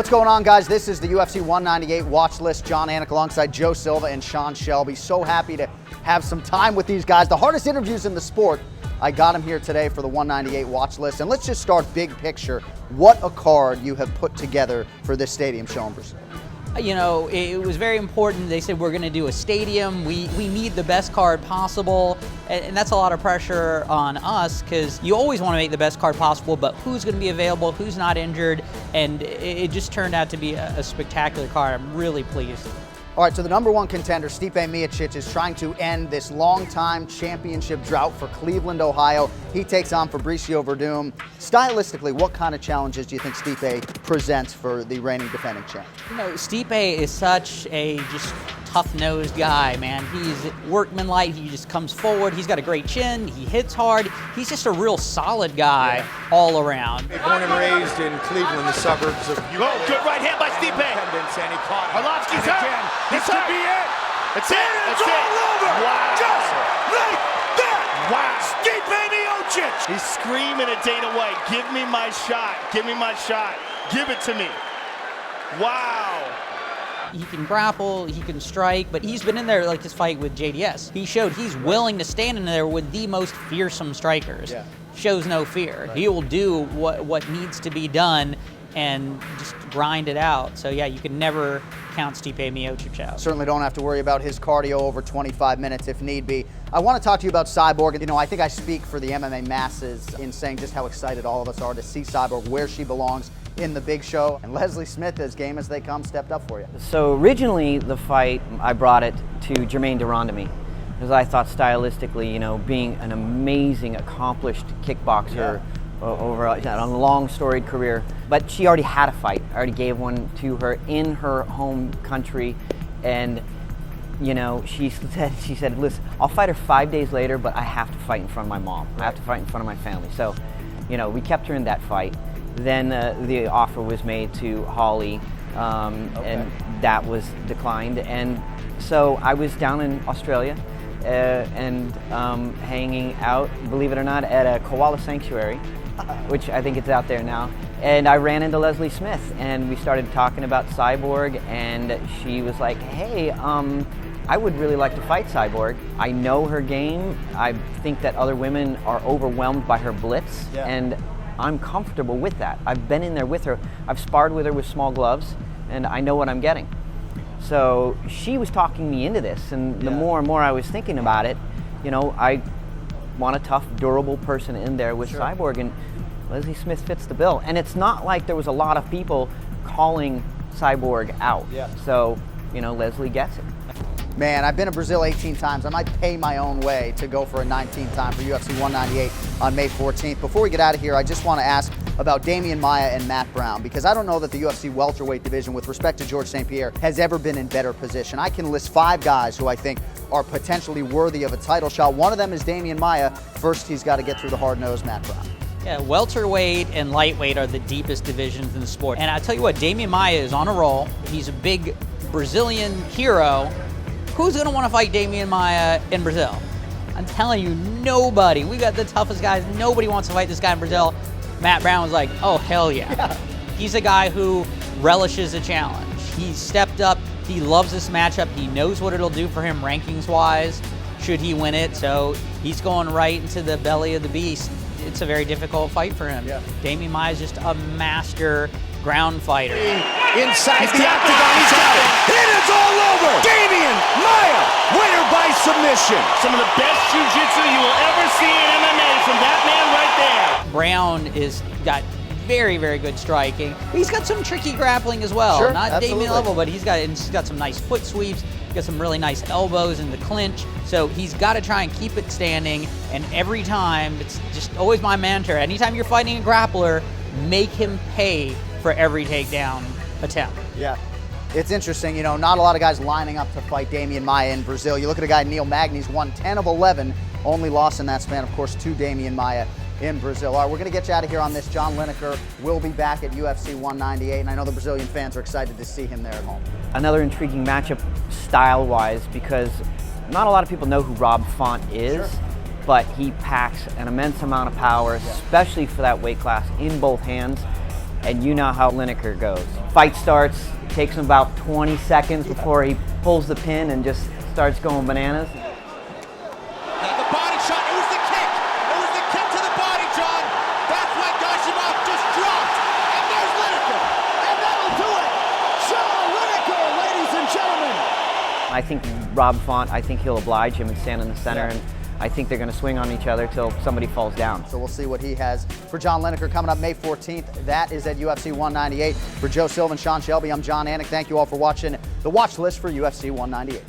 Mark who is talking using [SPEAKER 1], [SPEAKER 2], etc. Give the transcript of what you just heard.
[SPEAKER 1] What's going on, guys? This is the UFC 198 watch list. Jon Anik alongside Joe Silva and Shelby. So happy to have some time with these guys. The hardest interviews in the sport. I got him here today for the 198 watch list. And let's just start big picture. What a card you have put together for this stadium show in Brazil.
[SPEAKER 2] You know, it was very important. They said we're going to do a stadium. We need the best card possible, and that's a lot of pressure on us because you always want to make the best card possible, but who's going to be available, who's not injured, and it just turned out to be a spectacular card. I'm really pleased.
[SPEAKER 1] All right, so the number one contender, Stipe Miocic, is trying to end this long-time championship drought for Cleveland, Ohio. He takes on Fabricio Werdum. Stylistically, what kind of challenges do you think Stipe presents for the reigning defending champ?
[SPEAKER 2] You know, Stipe is such a just tough-nosed guy, man. He's workmanlike. He just comes forward. He's got a great chin. He hits hard. He's just a real solid guy all around.
[SPEAKER 3] Born and raised in Cleveland, the suburbs of...
[SPEAKER 4] Oh, good right hand by Stipe.
[SPEAKER 3] And he caught him.
[SPEAKER 4] Arlovsky's hurt. This could be it.
[SPEAKER 3] That's it.
[SPEAKER 4] It's all over.
[SPEAKER 3] Wow.
[SPEAKER 4] Just like that.
[SPEAKER 3] Wow.
[SPEAKER 4] Stipe Miocic.
[SPEAKER 3] He's screaming at Dana White, give me my shot. Give me my shot. Give it to me. Wow.
[SPEAKER 2] He can grapple, he can strike, but he's been in there like his fight with JDS. He showed he's willing to stand in there with the most fearsome strikers.
[SPEAKER 1] Yeah.
[SPEAKER 2] Shows no fear. Right. He will do what needs to be done and just grind it out. So yeah, you can never count Stipe Miocic out.
[SPEAKER 1] Certainly don't have to worry about his cardio over 25 minutes if need be. I want to talk to you about Cyborg. You know, I think I speak for the MMA masses in saying just how excited all of us are to see Cyborg where she belongs in the big show. And Leslie Smith, as game as they come, stepped up for you.
[SPEAKER 5] So originally the fight, I brought it to Jermaine Durandamy because I thought stylistically, you know, being an amazing, accomplished kickboxer over a long storied career, but she already had a fight. I already gave one to her in her home country, and you know, she said, listen, I'll fight her 5 days later, but I have to fight in front of my mom. I have to fight in front of my family. So, you know, we kept her in that fight. Then the offer was made to Holly, and that was declined. And so I was down in Australia and hanging out, believe it or not, at a koala sanctuary, which I think it's out there now. And I ran into Leslie Smith, and we started talking about Cyborg, and she was like, hey, I would really like to fight Cyborg. I know her game. I think that other women are overwhelmed by her blitz, and I'm comfortable with that. I've been in there with her. I've sparred with her with small gloves, and I know what I'm getting. So she was talking me into this, and the more and more I was thinking about it, you know, I want a tough, durable person in there with Cyborg, and Leslie Smith fits the bill. And it's not like there was a lot of people calling Cyborg out. So, you know, Leslie gets it.
[SPEAKER 1] Man, I've been to Brazil 18 times. I might pay my own way to go for a 19th time for UFC 198 on May 14th. Before we get out of here, I just want to ask about Demian Maia and Matt Brown, because I don't know that the UFC welterweight division, with respect to George St. Pierre, has ever been in better position. I can list 5 guys who I think are potentially worthy of a title shot. One of them is Demian Maia. First, he's got to get through the hard-nosed Matt Brown.
[SPEAKER 2] Yeah, welterweight and lightweight are the deepest divisions in the sport. And I tell you what, Demian Maia is on a roll. He's a big Brazilian hero. Who's going to want to fight Demian Maia in Brazil? I'm telling you, nobody. We got the toughest guys. Nobody wants to fight this guy in Brazil. Matt Brown was like, oh, hell yeah. He's a guy who relishes a challenge. He's stepped up. He loves this matchup. He knows what it'll do for him rankings-wise, should he win it. So he's going right into the belly of the beast. It's a very difficult fight for him. Demian Maia is just a master ground fighter.
[SPEAKER 4] Inside the octagon, he's got it. It is all over. Demian Maia, winner by submission.
[SPEAKER 3] Some of the best jiu-jitsu you will ever see in MMA from that man right there.
[SPEAKER 2] Brown is got very, very good striking. He's got some tricky grappling as well. Not Demian level, but he's got some nice foot sweeps. He's got some really nice elbows in the clinch. So he's got to try and keep it standing. And every time, it's just always my mantra. Anytime you're fighting a grappler, make him pay for every takedown attempt.
[SPEAKER 1] Yeah. It's interesting, you know, not a lot of guys lining up to fight Demian Maia in Brazil. You look at a guy, Neil Magny's won 10 of 11, only lost in that span, of course, to Demian Maia in Brazil. All right, we're going to get you out of here on this. John Lineker will be back at UFC 198, and I know the Brazilian fans are excited to see him there at home.
[SPEAKER 5] Another intriguing matchup style-wise, because not a lot of people know who Rob Font is, but he packs an immense amount of power, especially for that weight class, in both hands. and you know how Lineker goes. Fight starts, it takes him about 20 seconds before he pulls the pin and just starts going bananas.
[SPEAKER 4] Now the body shot, it was the kick! It was the kick to the body, John! That's why Gashimov just dropped! And there's Lineker! And that'll do it! John Lineker, ladies and gentlemen!
[SPEAKER 5] I think Rob Font, I think he'll oblige him and stand in the center, and I think they're going to swing on each other till somebody falls down.
[SPEAKER 1] So we'll see what he has for John Lineker coming up May 14th. That is at UFC 198. For Joe Silva and Sean Shelby, I'm Jon Anik. Thank you all for watching the watch list for UFC 198.